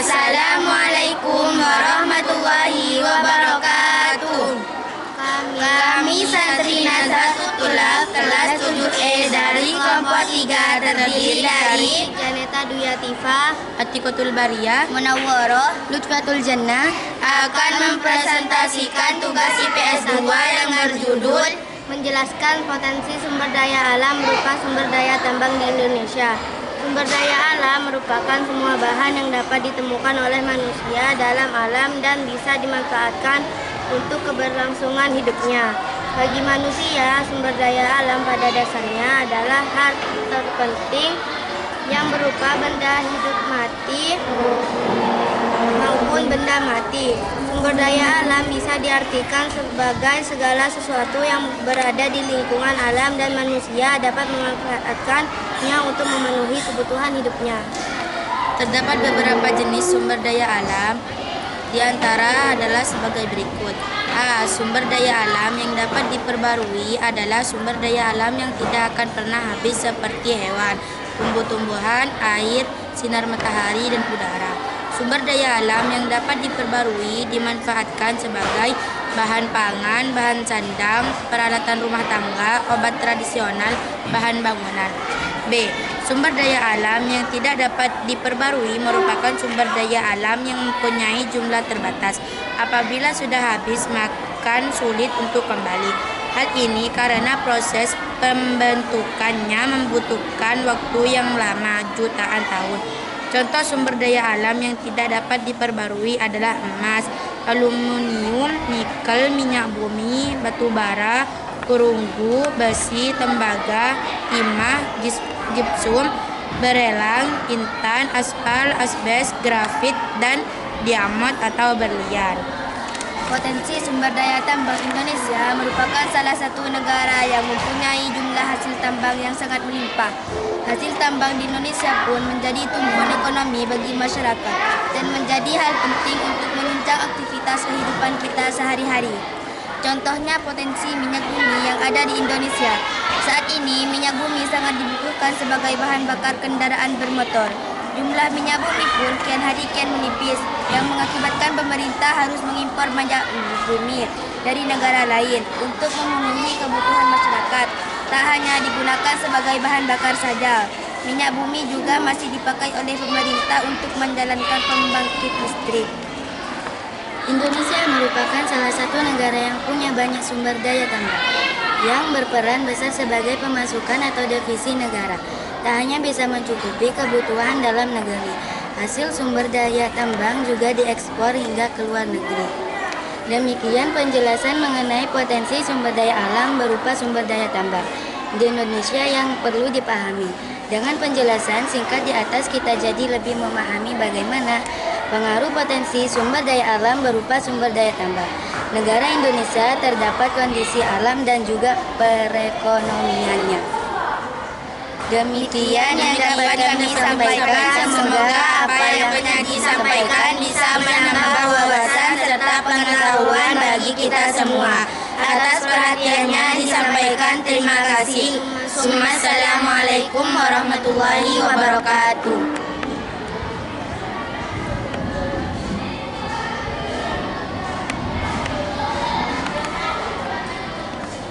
Assalamualaikum warahmatullahi wabarakatuh. Kami santri Nazatul Tulab kelas 7E dari kelompok 3 terdiri dari Janeta Duyatifa, Atikotul Bariyah, Munawwaroh, Lutfatul Jannah akan mempresentasikan tugas IPS 2 yang berjudul menjelaskan potensi sumber daya alam berupa sumber daya tambang di Indonesia. Sumber daya alam merupakan semua bahan yang dapat ditemukan oleh manusia dalam alam dan bisa dimanfaatkan untuk keberlangsungan hidupnya. Bagi manusia, sumber daya alam pada dasarnya adalah hal terpenting yang berupa benda hidup mati maupun benda mati. Sumber daya alam bisa diartikan sebagai segala sesuatu yang berada di lingkungan alam dan manusia dapat memanfaatkannya untuk memenuhi kebutuhan hidupnya. Terdapat beberapa jenis sumber daya alam, di antara adalah sebagai berikut. A. Sumber daya alam yang dapat diperbarui adalah sumber daya alam yang tidak akan pernah habis seperti hewan, tumbuh-tumbuhan, air, sinar matahari, dan udara. Sumber daya alam yang dapat diperbarui dimanfaatkan sebagai bahan pangan, bahan sandang, peralatan rumah tangga, obat tradisional, bahan bangunan. B. Sumber daya alam yang tidak dapat diperbarui merupakan sumber daya alam yang mempunyai jumlah terbatas. Apabila sudah habis, maka sulit untuk kembali. Hal ini karena proses pembentukannya membutuhkan waktu yang lama, jutaan tahun. Contoh sumber daya alam yang tidak dapat diperbarui adalah emas, aluminium, nikel, minyak bumi, batu bara, perunggu, besi, tembaga, timah, gipsum, berelang, intan, aspal, asbes, grafit, dan diamond atau berlian. Potensi sumber daya tambang Indonesia merupakan salah satu negara yang mempunyai jumlah hasil tambang yang sangat melimpah. Hasil tambang di Indonesia pun menjadi tumpuan ekonomi bagi masyarakat dan menjadi hal penting untuk menunjang aktivitas kehidupan kita sehari-hari. Contohnya potensi minyak bumi yang ada di Indonesia. Saat ini minyak bumi sangat dibutuhkan sebagai bahan bakar kendaraan bermotor. Jumlah minyak bumi pun kian hari kian menipis, yang mengakibatkan pemerintah harus mengimpor minyak bumi dari negara lain untuk memenuhi kebutuhan masyarakat. Tak hanya digunakan sebagai bahan bakar saja, minyak bumi juga masih dipakai oleh pemerintah untuk menjalankan pembangkit listrik. Indonesia merupakan salah satu negara yang punya banyak sumber daya tambang yang berperan besar sebagai pemasukan atau devisa negara. Tak hanya bisa mencukupi kebutuhan dalam negeri, hasil sumber daya tambang juga diekspor hingga ke luar negeri. Demikian penjelasan mengenai potensi sumber daya alam berupa sumber daya tambang di Indonesia yang perlu dipahami. Dengan penjelasan singkat di atas, kita jadi lebih memahami bagaimana pengaruh potensi sumber daya alam berupa sumber daya tambang. Negara Indonesia terdapat kondisi alam dan juga perekonomiannya. Demikian yang dapat kami sampaikan. Semoga apa yang pernah disampaikan bisa menambah wawasan serta pengetahuan bagi kita semua. Atas perhatiannya disampaikan terima kasih. Assalamualaikum warahmatullahi wabarakatuh.